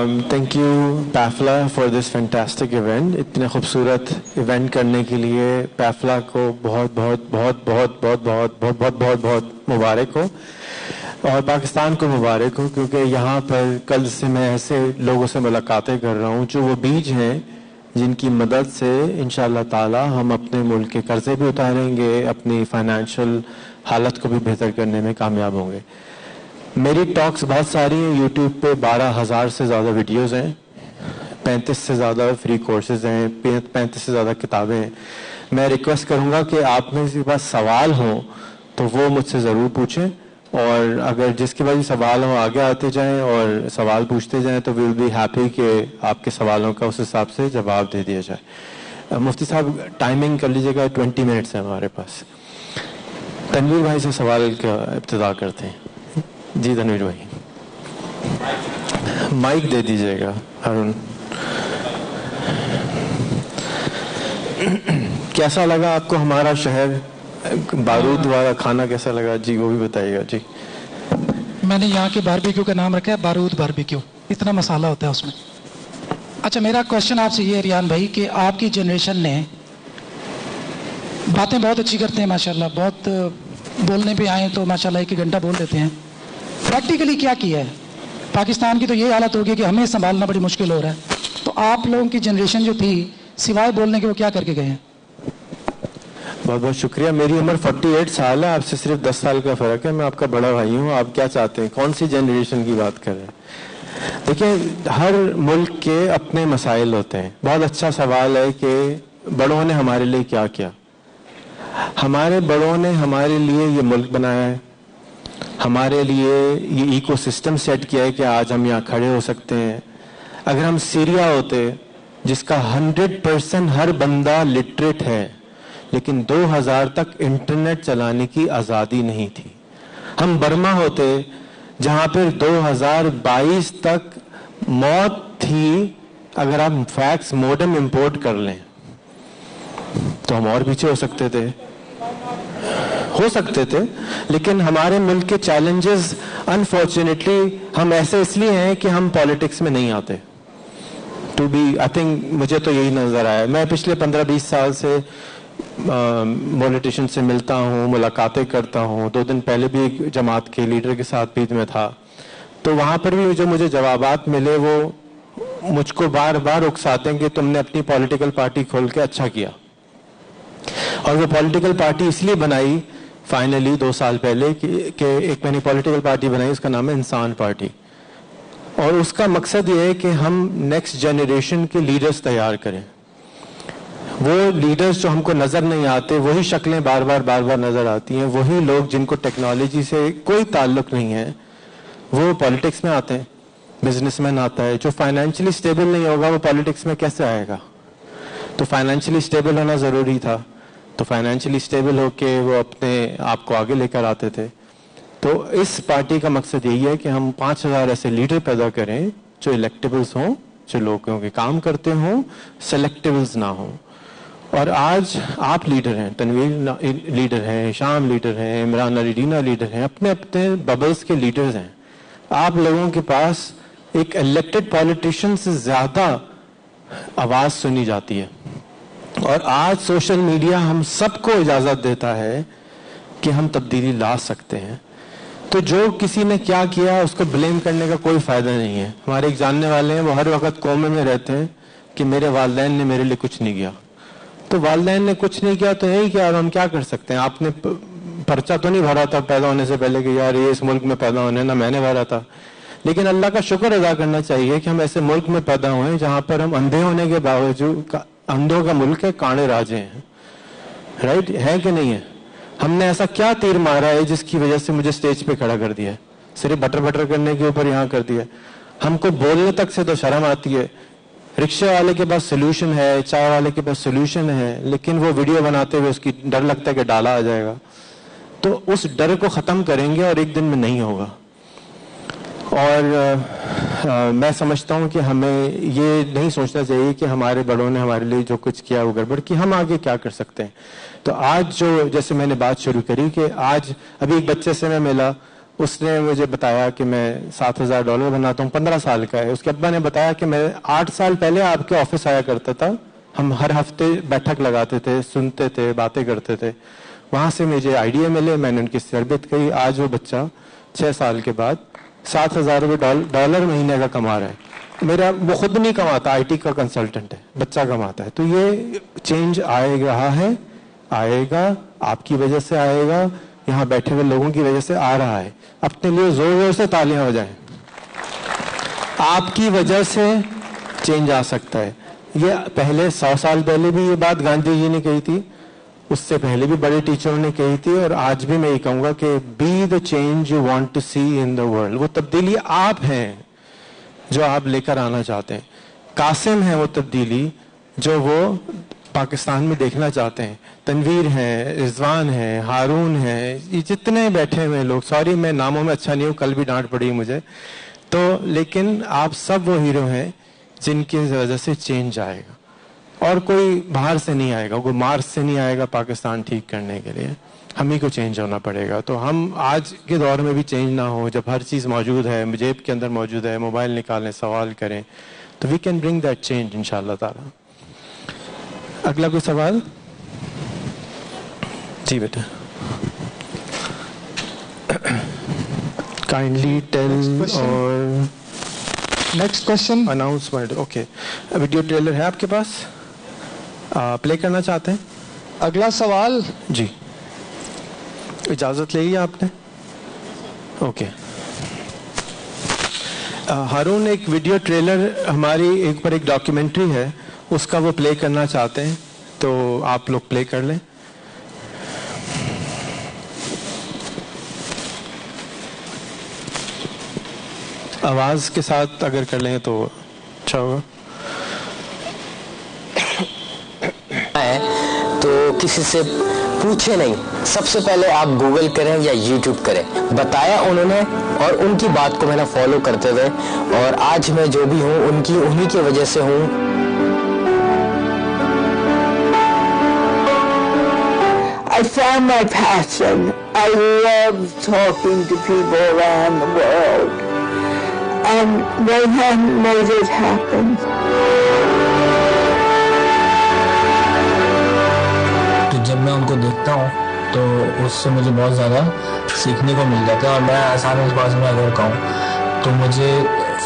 Thank you PAFLA for this fantastic event. اتنے خوبصورت event کرنے کے لیے PAFLA کو بہت بہت بہت بہت بہت بہت بہت بہت بہت بہت مبارک ہو، اور پاکستان کو مبارک ہو، کیونکہ یہاں پر کل سے میں ایسے لوگوں سے ملاقاتیں کر رہا ہوں جو وہ بیج ہیں جن کی مدد سے انشاءاللہ تعالی ہم اپنے ملک کے قرضے بھی اتاریں گے، اپنی فائنینشیل حالت کو بھی بہتر کرنے میں کامیاب ہوں گے۔ میری ٹاکس بہت ساری ہیں، یوٹیوب پہ 12,000 سے زیادہ ویڈیوز ہیں، 35 سے زیادہ فری کورسز ہیں، 35 سے زیادہ کتابیں ہیں۔ میں ریکویسٹ کروں گا کہ آپ میں سے پاس سوال ہوں تو وہ مجھ سے ضرور پوچھیں، اور اگر جس کے بعد سوال ہوں آگے آتے جائیں اور سوال پوچھتے جائیں تو وی ول بی ہیپی کہ آپ کے سوالوں کا اس حساب سے جواب دے دیا جائے۔ مفتی صاحب ٹائمنگ کر لیجیے گا، 20 منٹس ہیں ہمارے پاس۔ تنویر بھائی سے سوال کا ابتدا کرتے ہیں۔ جی تنویر بھائی، مائک دے دیجیے گا۔ ہارون، کیسا لگا آپ کو ہمارا شہر؟ بارود والا کھانا کیسا لگا؟ جی وہ بھی بتائیے گا۔ جی میں نے یہاں کے باربیکیو کا نام رکھا ہے بارود باربیکیو، اتنا مسالہ ہوتا ہے اس میں۔ اچھا، میرا کوشچن آپ سے یہ ہے ریان بھائی کہ آپ کی جنریشن نے باتیں بہت اچھی کرتے ہیں ماشاءاللہ، بہت بولنے پہ آئیں تو ماشاءاللہ 1 گھنٹہ بول دیتے ہیں، پریکٹیکلی کیا کیا ہے؟ پاکستان کی تو یہ حالت ہوگی کہ ہمیں سنبھالنا بڑی مشکل ہو رہا ہے، تو آپ لوگوں کی جنریشن جو تھی سوائے بولنے کے وہ کیا کر کے گئے ہیں؟ بہت بہت شکریہ۔ میری عمر 48 سال ہے، آپ سے صرف 10 سال کا فرق ہے، میں آپ کا بڑا بھائی ہوں۔ آپ کیا چاہتے ہیں؟ کون سی جنریشن کی بات کر رہے ہیں؟ دیکھیں، ہر ملک کے اپنے مسائل ہوتے ہیں۔ بہت اچھا سوال ہے کہ بڑوں نے ہمارے لیے کیا کیا۔ ہمارے بڑوں نے ہمارے لیے یہ ملک بنایا ہے، ہمارے لیے یہ ایکو سسٹم سیٹ کیا ہے کہ آج ہم یہاں کھڑے ہو سکتے ہیں۔ اگر ہم سیریا ہوتے جس کا 100% ہر بندہ لٹریٹ ہے لیکن 2000 تک انٹرنیٹ چلانے کی آزادی نہیں تھی، ہم برما ہوتے جہاں پر 2022 تک موت تھی، اگر آپ فیکس موڈم امپورٹ کر لیں تو ہم اور پیچھے ہو سکتے تھے، لیکن ہمارے ملک کے چیلنجز انفارچونیٹلی ہم ایسے اس لیے ہیں کہ ہم پالیٹکس میں نہیں آتے۔ ٹو بی آئی تھنک مجھے تو یہی نظر آیا۔ میں پچھلے 15-20 سال سے پولیٹیشین سے ملتا ہوں، ملاقاتیں کرتا ہوں۔ 2 دن پہلے بھی ایک جماعت کے لیڈر کے ساتھ بیت میں تھا، تو وہاں پر بھی جو مجھے جوابات ملے وہ مجھ کو بار بار اکساتے ہیں کہ تم نے اپنی پولیٹیکل پارٹی کھول کے اچھا کیا۔ اور وہ پولیٹیکل پارٹی اس لیے بنائی فائنلی 2 سال پہلے کہ ایک میں نے پولیٹیکل پارٹی بنائی، اس کا نام ہے انسان پارٹی، اور اس کا مقصد یہ ہے کہ ہم نیکسٹ جنریشن کے لیڈرز تیار کریں۔ وہ لیڈرز جو ہم کو نظر نہیں آتے، وہی شکلیں بار بار نظر آتی ہیں، وہی لوگ جن کو ٹیکنالوجی سے کوئی تعلق نہیں ہے وہ پالیٹکس میں آتے ہیں۔ بزنس مین آتا ہے جو فائنینشلی سٹیبل نہیں ہوگا، وہ پالیٹکس میں کیسے آئے گا؟ تو فائنینشلی سٹیبل ہونا ضروری تھا، تو فائنینشلی سٹیبل ہو کے وہ اپنے آپ کو آگے لے کر آتے تھے۔ تو اس پارٹی کا مقصد یہی ہے کہ ہم 5000 ایسے لیڈر پیدا کریں جو الیکٹیبلز ہوں، جو لوگوں کے کام کرتے ہوں، سلیکٹیبلز نہ ہوں۔ اور آج آپ لیڈر ہیں، تنویر لیڈر ہیں، شام لیڈر ہیں، عمران ریڈینا لیڈر ہیں، اپنے اپنے ببلز کے لیڈرز ہیں۔ آپ لوگوں کے پاس ایک الیکٹڈ پولیٹیشین سے زیادہ آواز سنی جاتی ہے، اور آج سوشل میڈیا ہم سب کو اجازت دیتا ہے کہ ہم تبدیلی لا سکتے ہیں۔ تو جو کسی نے کیا کیا اس کو بلیم کرنے کا کوئی فائدہ نہیں ہے۔ ہمارے ایک جاننے والے ہیں، وہ ہر وقت کومے میں رہتے ہیں کہ میرے والدین نے میرے لیے کچھ نہیں کیا۔ تو والدین نے کچھ نہیں کیا تو یہی کیا، ہم کیا کر سکتے ہیں؟ آپ نے پرچہ تو نہیں بھرا تھا پیدا ہونے سے پہلے کہ یار یہ اس ملک میں پیدا ہونے، نہ میں نے بھرا تھا، لیکن اللہ کا شکر ادا کرنا چاہیے کہ ہم ایسے ملک میں پیدا ہوئے جہاں پر ہم اندھے ہونے کے باوجود، اندھوں کا ملک ہے، کانے راجے ہیں، رائٹ ہے کہ نہیں ہے؟ ہم نے ایسا کیا تیر مارا ہے جس کی وجہ سے مجھے سٹیج پہ کھڑا کر دیا ہے؟ صرف بٹر کرنے کے اوپر یہاں کر دیا۔ ہم کو بولنے تک سے تو شرم آتی ہے۔ رکشے والے کے پاس سولوشن ہے، چائے والے کے پاس سولوشن ہے، لیکن وہ ویڈیو بناتے ہوئے اس کی ڈر لگتا ہے کہ ڈالا آ جائے گا۔ تو اس ڈر کو ختم کریں گے اور ایک دن میں نہیں ہوگا۔ اور میں سمجھتا ہوں کہ ہمیں یہ نہیں سوچنا چاہیے کہ ہمارے بڑوں نے ہمارے لیے جو کچھ کیا وہ گڑبڑ کی، ہم آگے کیا کر سکتے ہیں۔ تو آج جو جیسے میں نے بات شروع کری کہ آج ابھی ایک بچے سے میں ملا، اس نے مجھے بتایا کہ میں $7,000 بناتا ہوں, 15 سال کا ہے. اس کے ابا نے بتایا کہ میں 8 سال پہلے آپ کے آفس آیا کرتا تھا, ہم ہر ہفتے بیٹھک لگاتے تھے, سنتے تھے, باتیں کرتے تھے. وہاں سے مجھے آئیڈیا ملے, میں نے ان کی تربیت کی. آج وہ بچہ 6 سال کے بعد $7,000 مہینے کا کما رہا ہے. میرا وہ خود نہیں کماتا, آئی ٹی کا کنسلٹنٹ ہے, بچہ کماتا ہے. تو یہ چینج آئے رہا ہے, آئے گا, آپ کی وجہ سے آئے گا, یہاں بیٹھے ہوئے لوگوں کی وجہ سے آ رہا ہے. اپنے لیے زور زور سے تالیاں ہو جائیں. آپ کی وجہ سے چینج آ سکتا ہے. یہ پہلے 100 سال پہلے بھی یہ بات گاندھی جی نے کہی تھی, اس سے پہلے بھی بڑے ٹیچروں نے کہی تھی, اور آج بھی میں یہ کہوں گا کہ be the change you want to see in the world. وہ تبدیلی آپ ہیں جو آپ لے کر آنا چاہتے ہیں. قاسم ہے وہ تبدیلی جو وہ پاکستان میں دیکھنا چاہتے ہیں. تنویر ہے, رضوان ہے, ہارون ہے, یہ جتنے بیٹھے ہوئے لوگ, سوری میں ناموں میں اچھا نہیں ہوں, کل بھی ڈانٹ پڑی مجھے تو, لیکن آپ سب وہ ہیرو ہیں جن کی وجہ سے چینج آئے گا. اور کوئی باہر سے نہیں آئے گا, کوئی مارس سے نہیں آئے گا پاکستان ٹھیک کرنے کے لیے. ہم ہی کو چینج ہونا پڑے گا. تو ہم آج کے دور میں بھی چینج نہ ہو, جب ہر چیز موجود ہے, جیب کے اندر موجود ہے, موبائل نکالیں, سوال کریں, تو we can bring that change ان شاء اللہ تعالیٰ. اگلا کوئی سوال؟ جی بیٹا. کائنڈلی ٹیل اور next question announcement. Okay, video trailer ہے آپ کے پاس, پلے کرنا چاہتے ہیں؟ اگلا سوال. جی, اجازت لے لی آپ نے؟ اوکے. ہارون ایک ویڈیو ٹریلر ہماری ایک پر ایک ڈاکیومنٹری ہے, اس کا وہ پلے کرنا چاہتے ہیں, تو آپ لوگ پلے کر لیں. آواز کے ساتھ اگر کر لیں تو اچھا ہوگا. تو کسی سے پوچھے نہیں, سب سے پہلے آپ گوگل کریں یا یوٹیوب کریں. بتایا انہوں نے, اور ان کی بات کو میں نے فالو کرتے ہوئے, اور آج میں جو بھی ہوں انہی کی وجہ سے ہوں. I found my passion. I love talking to people around the world. And they have made it happen. تو جب میں ان کو دیکھتا ہوں تو اس سے مجھے بہت زیادہ سیکھنے کو مل جاتا ہے. اور میں آسان انداز میں اگر کہوں تو مجھے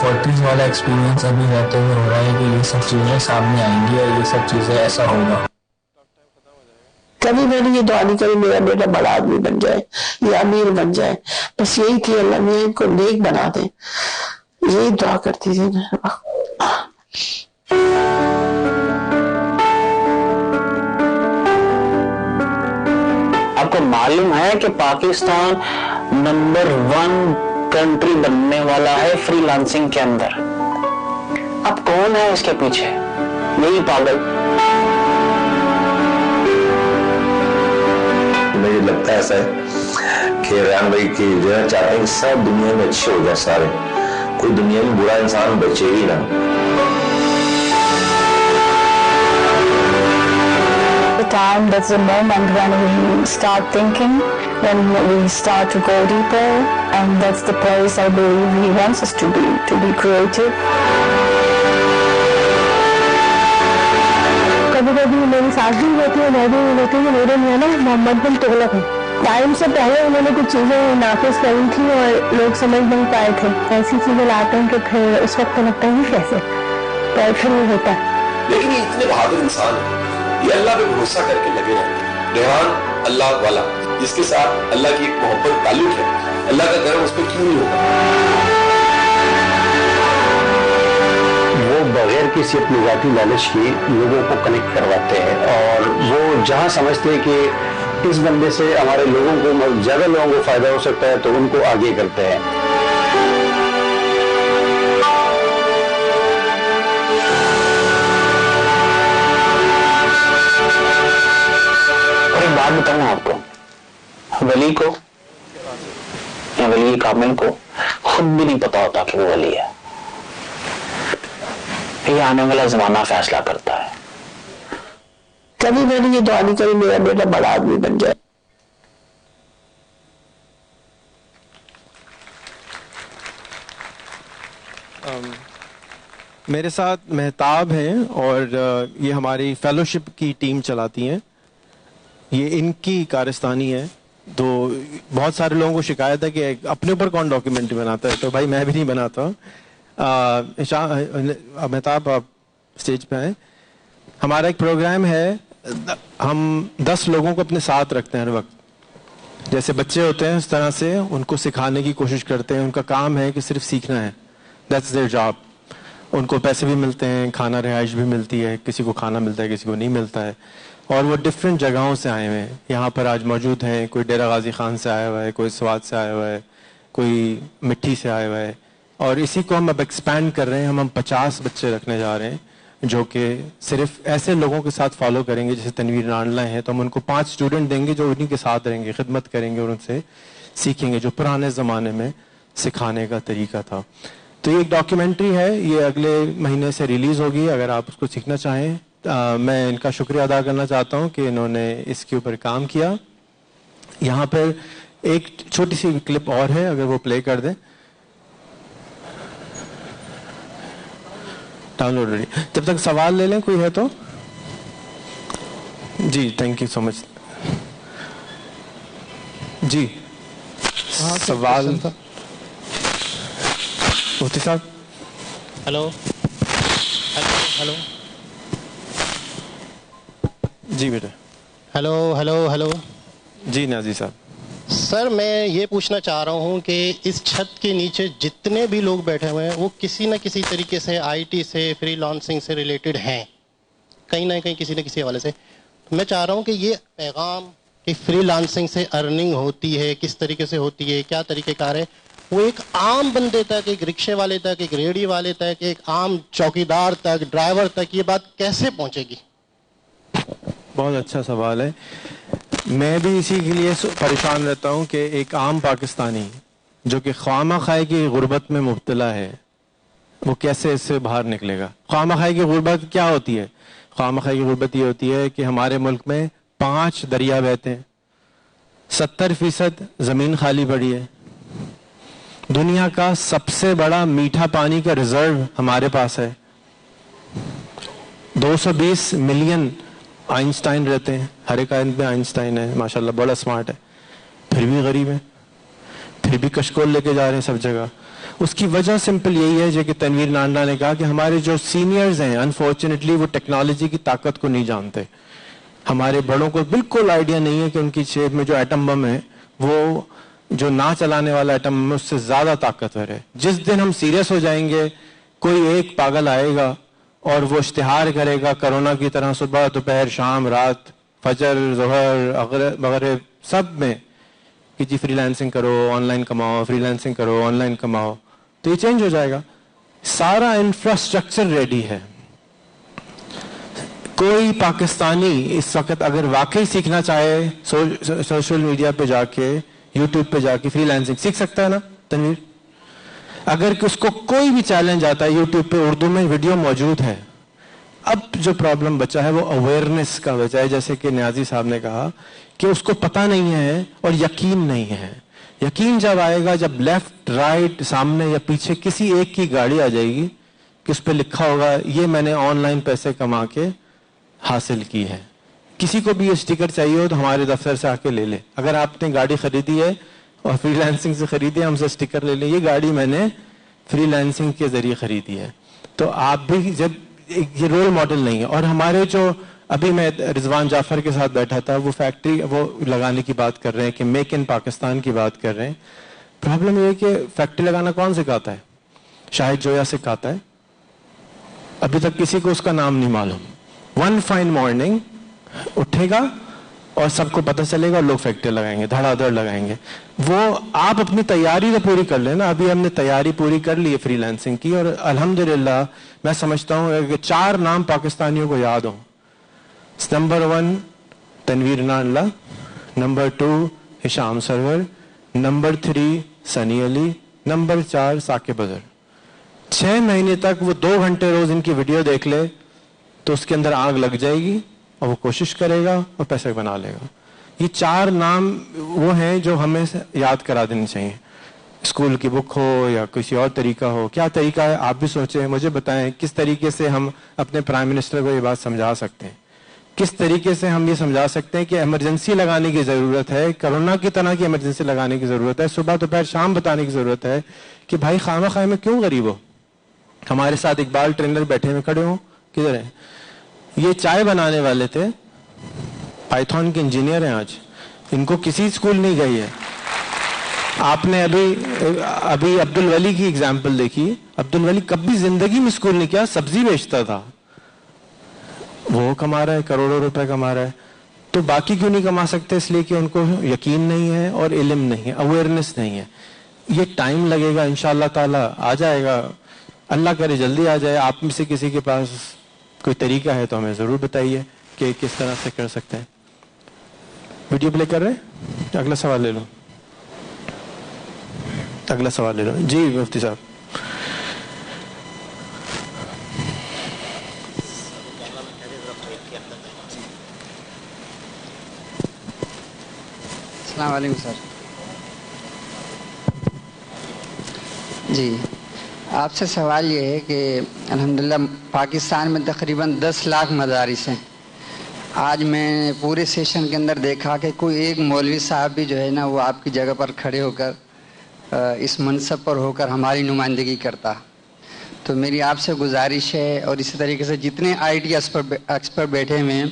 40s والا ایکسپیرینس ابھی رہتے ہوئے ہو رہا ہے کہ یہ سب چیزیں سامنے آئیں گی اور یہ سب چیزیں ایسا ہوگا. کبھی میں نے یہ دعا نہیں کری میرا بیٹا بڑا آدمی بن جائے یا امیر بن جائے, بس یہی تھی اللہ میاں ان کو نیک بنا دے, یہی دعا کرتی تھی. آپ کو معلوم ہے کہ پاکستان نمبر 1 کنٹری بننے والا ہے فری لانسنگ کے اندر. اب کون ہے اس کے پیچھے؟ یہی پاگل. مجھے لگتا ہے ایسا ہے کہ ریان بھائی کی جو ہے چاہتے ہیں سب دنیا میں اچھے ہو جائے سارے, کوئی دنیا میں برا انسان بچے ہی نہ. The time, that's the moment when we start thinking, when we start to go deeper, and that's the place I believe he wants us to be creative. کبھی کبھی میری ساتھ بھی ہوتی ہے, میں بھی ہوتی ہوں, میرے میاں نا محمد بن تغلق ہے. ٹائم سے پہلے انہوں نے کچھ چیزیں نافذ کری تھی اور لوگ سمجھ نہیں پائے تھے. ایسی چیزیں لاتے ہیں کہ پھر اس وقت لگتا ہے کیسے, پر پھر وہ ہوتا ہے. لیکن یہ اتنے بہادر انسان ہیں, یہ اللہ پہ بھروسہ کر کے لگے رہتے ہیں. ریحان اللہ والا, جس کے ساتھ اللہ کی ایک محبت تعلق ہے, اللہ کا کرم اس پہ کیوں نہیں ہوگا. وہ بغیر کسی اپنی ذاتی لالچ کی لوگوں کو کنیکٹ کرواتے ہیں, اور وہ جہاں سمجھتے ہیں کہ اس بندے سے ہمارے لوگوں کو زیادہ لوگوں کو فائدہ ہو سکتا ہے تو ان کو آگے کرتے ہیں. اور ایک بات بتاؤں آپ کو, ولی کو یا ولی کامل کو خود بھی نہیں پتا ہوتا کہ وہ ولی ہے. یہ آنے والا زمانہ فیصلہ کرتا ہے. کبھی میں نے یہ دعا نہیں کری میرا بیٹا بڑا آدمی بن جائے. میرے ساتھ مہتاب ہیں اور یہ ہماری فیلوشپ کی ٹیم چلاتی ہیں. یہ ان کی کارستانی ہے. تو بہت سارے لوگوں کو شکایت ہے کہ اپنے اوپر کون ڈاکیومنٹری بناتا ہے, تو بھائی میں بھی نہیں بناتا. مہتاب آپ اسٹیج پہ آئیں. ہمارا ایک پروگرام ہے, ہم 10 لوگوں کو اپنے ساتھ رکھتے ہیں ہر وقت. جیسے بچے ہوتے ہیں اس طرح سے ان کو سکھانے کی کوشش کرتے ہیں. ان کا کام ہے کہ صرف سیکھنا ہے. That's their job. ان کو پیسے بھی ملتے ہیں, کھانا رہائش بھی ملتی ہے, کسی کو کھانا ملتا ہے, کسی کو نہیں ملتا ہے. اور وہ ڈفرینٹ جگہوں سے آئے ہوئے ہیں. یہاں پر آج موجود ہیں, کوئی ڈیرہ غازی خان سے آیا ہوا ہے, کوئی سوات سے آیا ہوا ہے, کوئی مٹھی سے آیا ہوا ہے. اور اسی کو ہم اب ایکسپینڈ کر رہے ہیں. ہم 50 بچے رکھنے جا رہے ہیں جو کہ صرف ایسے لوگوں کے ساتھ فالو کریں گے. جیسے تنویر نانڈلہ ہیں تو ہم ان کو 5 اسٹوڈنٹ دیں گے جو انہیں کے ساتھ رہیں گے, خدمت کریں گے اور ان سے سیکھیں گے جو پرانے زمانے میں سکھانے کا طریقہ تھا. تو یہ ایک ڈاکیومنٹری ہے, یہ اگلے مہینے سے ریلیز ہوگی. اگر آپ اس کو سیکھنا چاہیں, میں ان کا شکریہ ادا کرنا چاہتا ہوں کہ انہوں نے اس کے اوپر کام کیا. یہاں پر ایک چھوٹی سی کلپ اور ہے, اگر وہ پلے کر دیں. ڈاؤن لوڈ رہی, جب تک سوال لے لیں کوئی ہے تو. جی تھینک یو سو مچ. جی سوال مفتی صاحب. ہلو ہلو جی بیٹا. Hello hello hello. جی نازی صاحب. سر میں یہ پوچھنا چاہ رہا ہوں کہ اس چھت کے نیچے جتنے بھی لوگ بیٹھے ہوئے ہیں وہ کسی نہ کسی طریقے سے آئی ٹی سے, فری لانسنگ سے ریلیٹڈ ہیں, کہیں نہ کہیں کسی نہ کسی حوالے سے. میں چاہ رہا ہوں کہ یہ پیغام کہ فری لانسنگ سے ارننگ ہوتی ہے, کس طریقے سے ہوتی ہے, کیا طریقہ کار ہے, وہ ایک عام بندے تک, ایک رکشے والے تک, ایک ریڑھی والے تک, ایک عام چوکیدار تک, ڈرائیور تک یہ بات کیسے پہنچے گی؟ بہت اچھا سوال ہے. میں بھی اسی کے لیے پریشان رہتا ہوں کہ ایک عام پاکستانی جو کہ خواہ خواہی کی غربت میں مبتلا ہے وہ کیسے اس سے باہر نکلے گا. خواہ خواہی کی غربت کیا ہوتی ہے؟ خواہ خواہی کی غربت یہ ہوتی ہے کہ ہمارے ملک میں 5 دریا بہتے ہیں, 70% زمین خالی پڑی ہے, دنیا کا سب سے بڑا میٹھا پانی کا ریزرو ہمارے پاس ہے, 220 ملین آئنسٹائن رہتے ہیں, ہر ایک آدمی میں آئنسٹائن ہے ماشاءاللہ, بڑا اسمارٹ ہے, پھر بھی غریب ہے, پھر بھی کشکول لے کے جا رہے ہیں سب جگہ. اس کی وجہ سمپل یہی ہے جو کہ تنویر نانڈا نے کہا کہ ہمارے جو سینئرز ہیں انفارچونیٹلی وہ ٹیکنالوجی کی طاقت کو نہیں جانتے. ہمارے بڑوں کو بالکل آئیڈیا نہیں ہے کہ ان کی جیب میں جو ایٹم بم ہے وہ جو نہ چلانے والا ایٹم بم ہے اس سے زیادہ طاقتور ہے. جس دن ہم سیریس ہو جائیں گے کوئی ایک پاگل آئے گا اور وہ اشتہار کرے گا کرونا کی طرح صبح دوپہر شام رات فجر ظہر مغرب سب میں کہ جی فری لانسنگ کرو آن لائن کماؤ, فری لانسنگ کرو آن لائن کماؤ, تو یہ چینج ہو جائے گا. سارا انفراسٹرکچر ریڈی ہے. کوئی پاکستانی اس وقت اگر واقعی سیکھنا چاہے سوشل میڈیا پہ جا کے, یوٹیوب پہ جا کے فری لانسنگ سیکھ سکتا ہے نا تنویر. اگر اس کو کوئی بھی چیلنج آتا ہے یوٹیوب پہ اردو میں ویڈیو موجود ہے. اب جو پرابلم بچا ہے وہ اویئرنیس کا بچا ہے, جیسے کہ نیازی صاحب نے کہا کہ اس کو پتہ نہیں ہے اور یقین نہیں ہے. یقین جب آئے گا جب لیفٹ رائٹ سامنے یا پیچھے کسی ایک کی گاڑی آ جائے گی کہ اس پہ لکھا ہوگا یہ میں نے آن لائن پیسے کما کے حاصل کی ہے. کسی کو بھی یہ اسٹیکر چاہیے ہو تو ہمارے دفتر سے آ کے لے لے. اگر آپ نے گاڑی خریدی ہے اور فری لانسنگ سے خریدی ہے ہم سے اسٹیکر لے لیں یہ گاڑی میں نے فری لانسنگ کے ذریعے خریدی ہے. تو آپ بھی جب یہ رول ماڈل نہیں ہے. اور ہمارے جو ابھی میں رضوان جعفر کے ساتھ بیٹھا تھا وہ فیکٹری وہ لگانے کی بات کر رہے ہیں کہ میک ان پاکستان کی بات کر رہے ہیں. پرابلم یہ ہے کہ فیکٹری لگانا کون سکھاتا ہے؟ شاہد جویا سکھاتا ہے. ابھی تک کسی کو اس کا نام نہیں معلوم. ون فائن مارننگ اٹھے گا اور سب کو پتہ چلے گا اور لوگ فیکٹری لگائیں گے, دھڑا دھڑ لگائیں گے. وہ آپ اپنی تیاری تو پوری کر لیں نا. ابھی ہم نے تیاری پوری کر لی ہے فری لانسنگ کی اور الحمدللہ میں سمجھتا ہوں کہ 4 نام پاکستانیوں کو یاد ہوں. نمبر 1 تنویر نانڈلہ, نمبر 2 ہشام سرور, نمبر 3 سنی علی, نمبر 4 ثاقب اظہر. 6 مہینے تک وہ 2 گھنٹے روز ان کی ویڈیو دیکھ لے تو اس کے اندر آگ لگ جائے گی اور وہ کوشش کرے گا اور پیسے بنا لے گا. یہ 4 نام وہ ہیں جو ہمیں یاد کرا دینے چاہیے. اسکول کی بک ہو یا کسی اور طریقہ ہو, کیا طریقہ ہے آپ بھی سوچیں, مجھے بتائیں کس طریقے سے ہم اپنے پرائم منسٹر کو یہ بات سمجھا سکتے ہیں, کس طریقے سے ہم یہ سمجھا سکتے ہیں کہ ایمرجنسی لگانے کی ضرورت ہے, کرونا کی طرح کی ایمرجنسی لگانے کی ضرورت ہے, صبح دوپہر شام بتانے کی ضرورت ہے کہ بھائی خامہ خواہ میں کیوں غریب ہو. ہمارے ساتھ اقبال ٹرینر بیٹھے ہوئے کھڑے ہوں, کدھر ہیں یہ؟ چائے بنانے والے تھے, پائتھون کے انجینئر ہیں آج, ان کو کسی اسکول نہیں گئی ہے. آپ نے ابھی عبد الولی کی اگزامپل دیکھی. عبد الولی کبھی زندگی میں اسکول نہیں کیا, سبزی بیچتا تھا, وہ کما رہا ہے, کروڑوں روپے کما رہا ہے. تو باقی کیوں نہیں کما سکتے؟ اس لیے کہ ان کو یقین نہیں ہے اور علم نہیں ہے, اویئرنیس نہیں ہے. یہ ٹائم لگے گا, انشاءاللہ تعالی آ جائے گا, اللہ کرے جلدی آ جائے. آپ میں سے کسی کے پاس کوئی طریقہ ہے تو ہمیں ضرور بتائیے کہ کس طرح سے کر سکتے ہیں. ویڈیو پلے کر رہے ہیں؟ اگلا سوال لے لو, اگلا سوال لے لو. جی مفتی صاحب. السلام علیکم سر. جی آپ سے سوال یہ ہے کہ الحمدللہ پاکستان میں تقریباً 10 لاکھ مدارس ہیں. آج میں نے پورے سیشن کے اندر دیکھا کہ کوئی ایک مولوی صاحب بھی جو ہے نا وہ آپ کی جگہ پر کھڑے ہو کر اس منصب پر ہو کر ہماری نمائندگی کرتا. تو میری آپ سے گزارش ہے, اور اسی طریقے سے جتنے IIT ایکسپرٹ بیٹھے ہوئے ہیں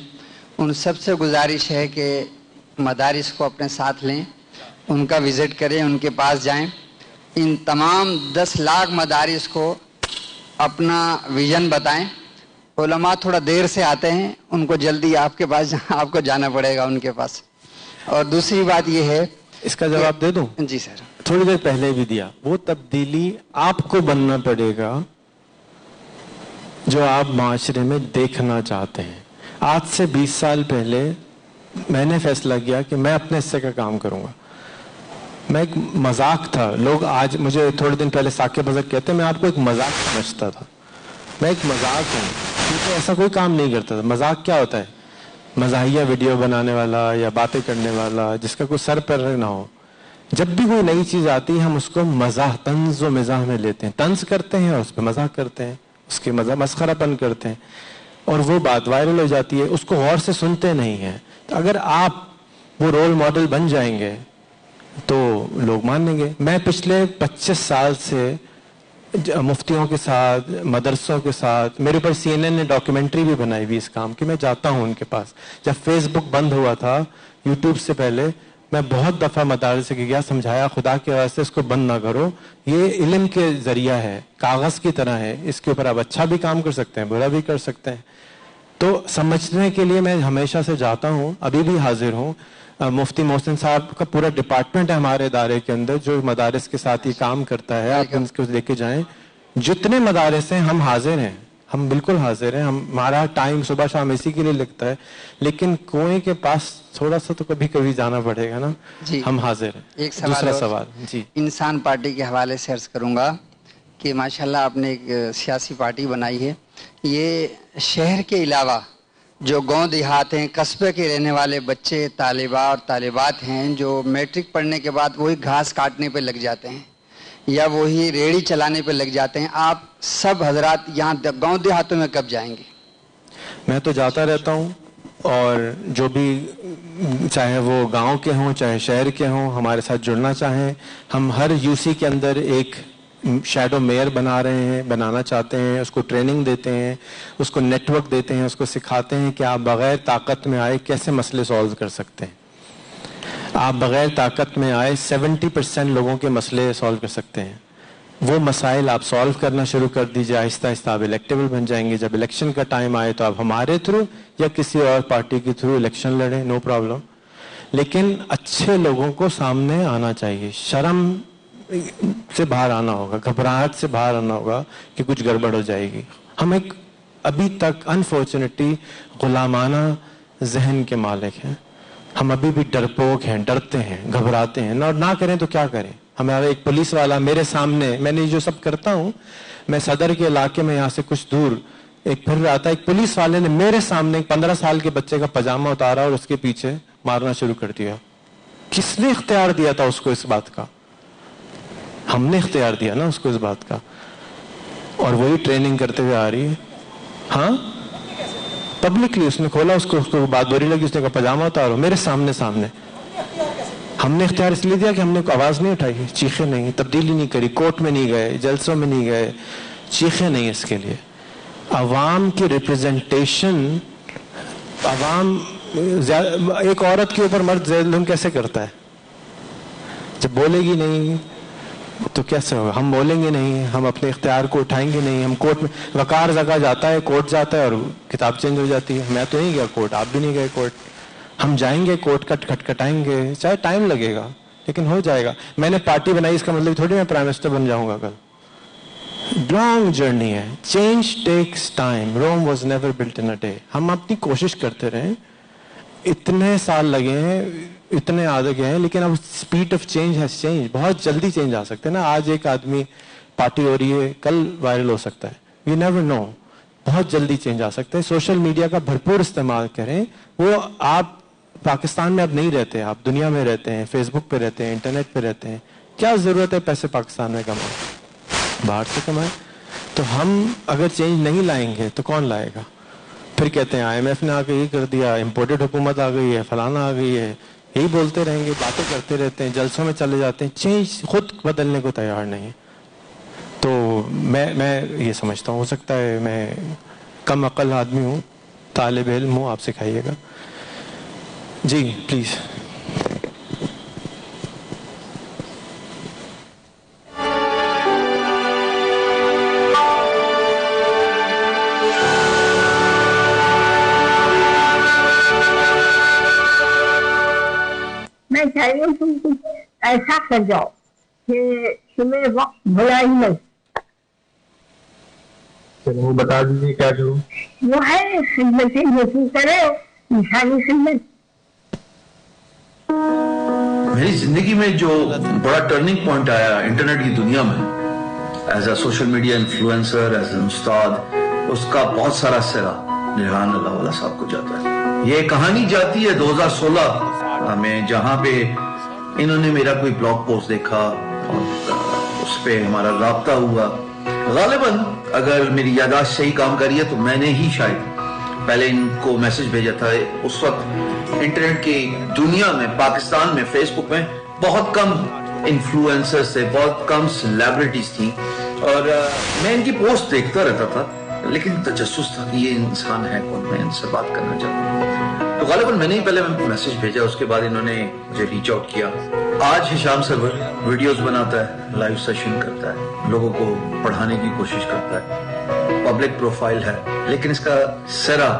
ان سب سے گزارش ہے کہ مدارس کو اپنے ساتھ لیں, ان کا وزٹ کریں, ان کے پاس جائیں. ان تمام 10 لاکھ مدارس کو اپنا ویژن بتائیں. علماء تھوڑا دیر سے آتے ہیں, ان کو جلدی آپ کے پاس آپ کو جانا پڑے گا ان کے پاس. اور دوسری بات یہ ہے, اس کا جواب دے دوں؟ جی سر. تھوڑی دیر پہلے بھی دیا. وہ تبدیلی آپ کو بننا پڑے گا جو آپ معاشرے میں دیکھنا چاہتے ہیں. آج سے 20 سال پہلے میں نے فیصلہ کیا کہ میں اپنے حصے کا کام کروں گا. میں ایک مذاق تھا, لوگ آج مجھے تھوڑے دن پہلے ثاقب مذاق کہتے ہیں, میں آپ کو ایک مذاق سمجھتا تھا. میں ایک مذاق ہوں کیونکہ ایسا کوئی کام نہیں کرتا تھا. مذاق کیا ہوتا ہے؟ مزاحیہ ویڈیو بنانے والا یا باتیں کرنے والا جس کا کوئی سر پر نہ ہو. جب بھی کوئی نئی چیز آتی ہے ہم اس کو مزاح, طنز و مزاح میں لیتے ہیں, طنز کرتے ہیں اور اس پہ مذاق کرتے ہیں, اس کے مسخرہ پن کرتے ہیں, اور وہ بات وائرل ہو جاتی ہے. اس کو غور سے سنتے نہیں ہیں. تو اگر آپ وہ رول ماڈل بن جائیں گے تو لوگ مانیں گے. میں پچھلے 25 سال سے مفتیوں کے ساتھ, مدرسوں کے ساتھ, میرے اوپر CNN نے ڈاکیومنٹری بھی بنائی ہوئی اس کام کی. میں جاتا ہوں ان کے پاس. جب فیس بک بند ہوا تھا یوٹیوب سے پہلے, میں بہت دفعہ مدارس سے گیا, سمجھایا خدا کے واسطے اس کو بند نہ کرو, یہ علم کے ذریعہ ہے, کاغذ کی طرح ہے, اس کے اوپر آپ اچھا بھی کام کر سکتے ہیں, برا بھی کر سکتے ہیں. تو سمجھنے کے لیے میں ہمیشہ سے جاتا ہوں, ابھی بھی حاضر ہوں. مفتی محسن صاحب کا پورا ڈپارٹمنٹ ہے ہمارے ادارے کے اندر جو مدارس کے ساتھ ہی کام کرتا ہے. آپ ان کو لے کے جائیں. جتنے مدارس ہیں ہم حاضر ہیں, ہم بالکل حاضر ہیں. ہمارا ٹائم صبح شام اسی کے لیے لگتا ہے, لیکن کنویں کے پاس تھوڑا سا تو کبھی کبھی جانا پڑے گا نا. جی ہم حاضر ہیں. ایک دوسرا سوال جی انسان پارٹی کے حوالے سے عرض کروں گا کہ ماشاءاللہ آپ نے ایک سیاسی پارٹی بنائی ہے. یہ شہر کے علاوہ جو گاؤں دیہات ہیں, قصبے کے رہنے والے بچے, طالبہ اور طالبات ہیں جو میٹرک پڑھنے کے بعد وہی گھاس کاٹنے پہ لگ جاتے ہیں یا وہی ریڑھی چلانے پہ لگ جاتے ہیں. آپ سب حضرات یہاں گاؤں دیہاتوں میں کب جائیں گے؟ میں تو جاتا رہتا ہوں, اور جو بھی چاہے وہ گاؤں کے ہوں چاہے شہر کے ہوں ہمارے ساتھ جڑنا چاہیں, ہم ہر UC کے اندر ایک شیڈو میئر بنا رہے ہیں, بنانا چاہتے ہیں. اس کو ٹریننگ دیتے ہیں, اس کو نیٹ ورک دیتے ہیں, اس کو سکھاتے ہیں کہ آپ بغیر طاقت میں آئے کیسے مسئلے سالو کر سکتے ہیں. آپ بغیر طاقت میں آئے 70% لوگوں کے مسئلے سالو کر سکتے ہیں. وہ مسائل آپ سالو کرنا شروع کر دیجیے, آہستہ آہستہ آپ الیکٹیبل بن جائیں گے. جب الیکشن کا ٹائم آئے تو آپ ہمارے تھرو یا کسی اور پارٹی کے تھرو الیکشن لڑیں, نو پرابلم. لیکن اچھے لوگوں کو سامنے آنا چاہیے, شرم سے باہر آنا ہوگا, گھبراہٹ سے باہر آنا ہوگا کہ کچھ گڑبڑ ہو جائے گی. ہم ایک ابھی تک انفارچونیٹلی غلامانہ ذہن کے مالک ہیں. ہم ابھی بھی ڈرپوک ہیں, ڈرتے ہیں, گھبراتے ہیں. اور نہ کریں تو کیا کریں. ہمارا ایک پولیس والا میرے سامنے, میں نے جو سب کرتا ہوں, میں صدر کے علاقے میں یہاں سے کچھ دور ایک پھر رہا تھا, ایک پولیس والے نے میرے سامنے 15 سال کے بچے کا پاجامہ اتارا اور اس کے پیچھے مارنا شروع کر دیا. کس نے اختیار دیا تھا اس کو اس بات کا؟ ہم نے اختیار دیا نا اس کو اس بات کا, اور وہی ٹریننگ کرتے ہوئے آ رہی ہے. ہاں پبلکلی اس نے کھولا, اس کو بات بری لگی, اس نے کہا پاجامہ اتارو میرے سامنے. ہم نے اختیار اس لیے دیا کہ ہم نے آواز نہیں اٹھائی, چیخے نہیں, تبدیلی نہیں کری, کورٹ میں نہیں گئے, جلسوں میں نہیں گئے, چیخے نہیں. اس کے لیے عوام کی ریپرزنٹیشن, عوام ایک عورت کے اوپر مرد ظلم کیسے کرتا ہے؟ جب بولے گی نہیں تو کیسے ہوگا؟ ہم بولیں گے نہیں, ہم اپنے اختیار کو اٹھائیں گے نہیں. ہم کورٹ میں, وقار زکا جاتا ہے, کورٹ جاتا ہے اور کتاب چینج ہو جاتی ہے. میں تو نہیں گیا کورٹ, آپ بھی نہیں گئے کورٹ. ہم جائیں گے کورٹ کا کھٹکھٹائیں گے, چاہے ٹائم لگے گا لیکن ہو جائے گا. میں نے پارٹی بنائی اس کا مطلب تھوڑی میں پرائم منسٹر بن جاؤں گا کل. لانگ جرنی ہے, change takes time. Room was never built in a day. ہم اپنی کوشش کرتے رہیں, اتنے سال لگے ہیں, اتنے آگے ہیں, لیکن اب speed of change has change. بہت جلدی چینج آ سکتے ہیں نا. آج ایک آدمی پارٹی ہو رہی ہے, کل وائرل ہو سکتا ہے. You never know. بہت جلدی چینج آ سکتا ہے. سوشل میڈیا کا بھرپور استعمال کریں. وہ آپ پاکستان میں اب نہیں رہتے, آپ دنیا میں رہتے ہیں, فیس بک پہ رہتے ہیں, انٹرنیٹ پہ رہتے ہیں. کیا ضرورت ہے پیسے پاکستان میں کمائیں, باہر سے کمائیں. تو ہم اگر چینج نہیں لائیں گے تو کون لائے گا؟ پھر کہتے ہیں IMF نے آ کے یہ کر دیا, امپورٹڈ حکومت آ گئی ہے, فلانا آ گئی ہے. یہی بولتے رہیں گے, باتیں کرتے رہتے ہیں, جلسوں میں چلے جاتے ہیں. چینج خود بدلنے کو تیار نہیں. تو میں یہ سمجھتا ہوں, ہو سکتا ہے میں کم عقل آدمی ہوں, طالب علم ہوں, آپ سکھائیے گا. جی پلیز. میں چاہیے تم ایسا کر جاؤ کہ تمہیں وقت بھلا ہی نہیں. وہ بتا دیجیے کیا کروں. وہ ہے خدمت یقین کرے, انسانی خدمت. میری زندگی میں جو بڑا ٹرننگ پوائنٹ آیا انٹرنیٹ کی دنیا میں, as a social media influencer, as a استاد, اس کا بہت سارا سرا ریحان اللہ والا صاحب کو جاتا ہے. یہ کہانی جاتی ہے 2016 میں, جہاں پہ انہوں نے میرا کوئی بلاگ پوسٹ دیکھا اور اس پہ ہمارا رابطہ ہوا. غالباً اگر میری یادداشت صحیح کام کری ہے تو میں نے ہی شاید پہلے ان کو میسج بھیجا تھا. اس وقت انٹرنیٹ کی دنیا میں, پاکستان میں, فیس بک میں بہت کم انفلوئنسرز تھے, بہت کم سیلیبریٹیز تھیں, اور میں ان کی پوسٹ دیکھتا رہتا تھا, لیکن تجسس تھا کہ یہ انسان ہے کون, میں ان سے بات کرنا چاہتا ہوں. تو غالباً میں نے ہی پہلے میسج بھیجا, اس کے بعد انہوں نے مجھے ریچ آؤٹ کیا. آج ہشام سرور ویڈیوز بناتا ہے, لائیو سیشن کرتا ہے, لوگوں کو پڑھانے کی کوشش کرتا ہے, پبلک پروفائل ہے, لیکن اس کا سرا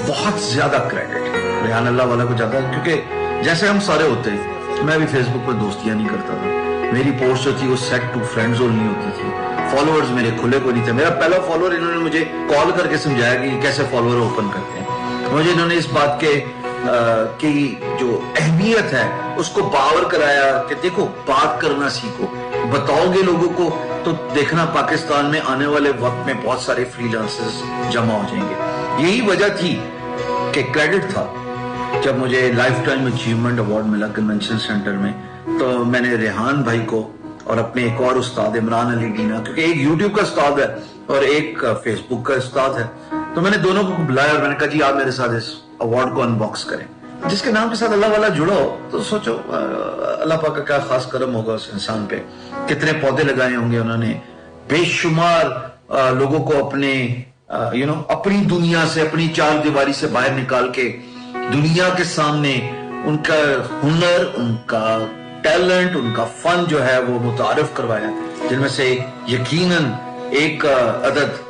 بہت زیادہ کریڈٹ ریحان اللہ والا کو جاتا ہے. کیونکہ جیسے ہم سارے ہوتے ہیں, میں بھی فیس بک پر دوستیاں نہیں کرتا تھا. میری پوسٹ جو تھی وہ سیٹ ٹو فرینڈز اونلی ہوتی تھی. فالوورز میرے کھلے کو نہیں تھے. میرا پہلا فالوور انہوں نے مجھے کال کر کے سمجھایا کہ کیسے فالوور اوپن کرتے ہیں. مجھے انہوں نے اس بات کے کی جو اہمیت ہے اس کو باور کرایا کہ دیکھو بات کرنا سیکھو, بتاؤ گے لوگوں کو تو دیکھنا پاکستان میں آنے والے وقت میں بہت سارے فری لانسرز جمع ہو جائیں گے. یہی وجہ تھی کہ کریڈٹ تھا جب مجھے لائف ٹائم اچیومنٹ ایوارڈ ملا کنونشن سینٹر میں, تو میں نے ریحان بھائی کو اور اپنے ایک اور استاد عمران علی ڈینا, کیونکہ ایک یوٹیوب کا استاد ہے اور ایک فیس بک کا استاد ہے, تو میں نے دونوں کو بلایا اور میں نے کہا جی آپ میرے ساتھ اس ایوارڈ کو انباکس کریں. جس کے نام کے ساتھ اللہ والا جڑا ہو تو سوچو اللہ پاک کا کیا خاص کرم ہوگا اس انسان پہ. کتنے پودے لگائے ہوں گے انہوں نے, بے شمار لوگوں کو اپنے اپنی دنیا سے, اپنی چار دیواری سے باہر نکال کے دنیا کے سامنے ان کا ہنر, ان کا ٹیلنٹ, ان کا فن جو ہے وہ متعارف کروایا, جن میں سے یقیناً ایک عدد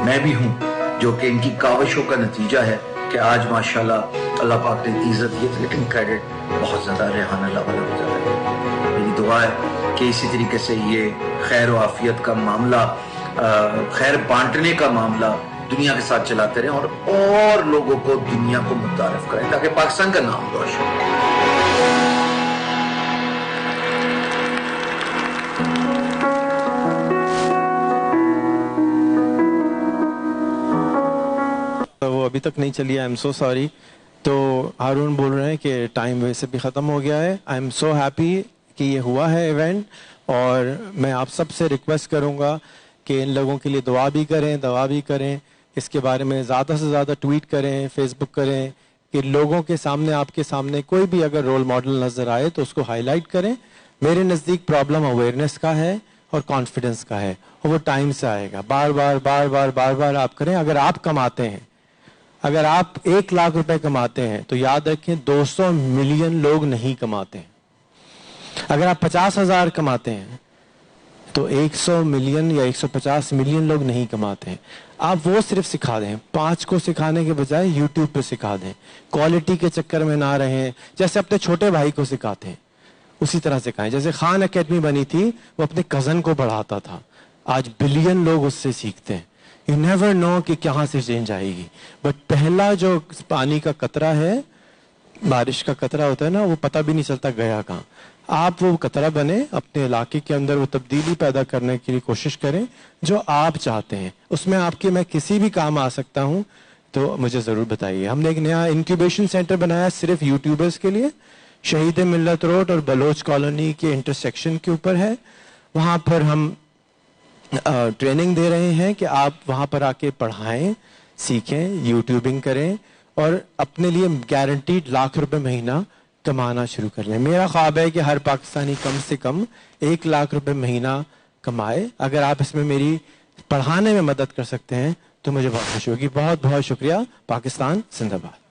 میں بھی ہوں جو کہ ان کی کاوشوں کا نتیجہ ہے کہ آج ماشاءاللہ اللہ پاک نے عزت دی. لیکن کریڈٹ بہت زیادہ ریحان اللہ والا ہو جاتا ہے. میری دعا ہے کہ اسی طریقے سے یہ خیر و عافیت کا معاملہ, خیر بانٹنے کا معاملہ دنیا کے ساتھ چلاتے رہیں اور لوگوں کو دنیا کو متعارف کریں تاکہ پاکستان کا نام روشن ہو. وہ ابھی تک نہیں چلی, آئی ایم سو سوری. تو ہارون بول رہے ہیں کہ ٹائم ویسے بھی ختم ہو گیا ہے. آئی ایم سو ہیپی کہ یہ ہوا ہے ایونٹ, اور میں آپ سب سے ریکویسٹ کروں گا کہ ان لوگوں کے لیے دعا بھی کریں, اس کے بارے میں زیادہ سے زیادہ ٹویٹ کریں, فیس بک کریں, کہ لوگوں کے سامنے, آپ کے سامنے کوئی بھی اگر رول ماڈل نظر آئے تو اس کو ہائی لائٹ کریں. میرے نزدیک پرابلم اویئرنیس کا ہے اور کانفیڈنس کا ہے, اور وہ ٹائم سے آئے گا. بار بار آپ کریں. اگر آپ کماتے ہیں, اگر آپ 1 لاکھ روپے کماتے ہیں تو یاد رکھیں 200 ملین لوگ نہیں کماتے ہیں. اگر آپ 50,000 کماتے ہیں تو 100 ملین یا 150 ملین لوگ نہیں کماتے ہیں. آپ وہ صرف سکھا دیں, 5 کو سکھانے کے بجائے یوٹیوب پہ سکھا دیں. کوالٹی کے چکر میں نہ رہیں, جیسے اپنے چھوٹے بھائی کو سکھاتے ہیں اسی طرح سکھائیں. جیسے خان اکیڈمی بنی تھی, وہ اپنے کزن کو پڑھاتا تھا, آج بلین لوگ اس سے سیکھتے ہیں. یو نیور نو کہ کہاں سے چینج آئے گی, بٹ پہلا جو پانی کا قطرہ ہے, بارش کا قطرہ ہوتا ہے نا, وہ پتہ بھی نہیں چلتا گیا کہاں. آپ وہ قطرہ بنے, اپنے علاقے کے اندر وہ تبدیلی پیدا کرنے کے لیے کوشش کریں جو آپ چاہتے ہیں. اس میں آپ کے میں کسی بھی کام آ سکتا ہوں تو مجھے ضرور بتائیے. ہم نے ایک نیا انکیوبیشن سینٹر بنایا صرف یوٹیوبرز کے لیے, شہید ملت روڈ اور بلوچ کالونی کے انٹرسیکشن کے اوپر ہے. وہاں پر ہم ٹریننگ دے رہے ہیں کہ آپ وہاں پر آ کے پڑھائیں, سیکھیں, یوٹیوبنگ کریں اور اپنے لیے گارنٹیڈ لاکھ روپے مہینہ کمانا شروع کر لیں. میرا خواب ہے کہ ہر پاکستانی کم سے کم 1 لاکھ روپے مہینہ کمائے. اگر آپ اس میں میری پڑھانے میں مدد کر سکتے ہیں تو مجھے بہت خوشی ہوگی. بہت بہت شکریہ. پاکستان زندہ باد.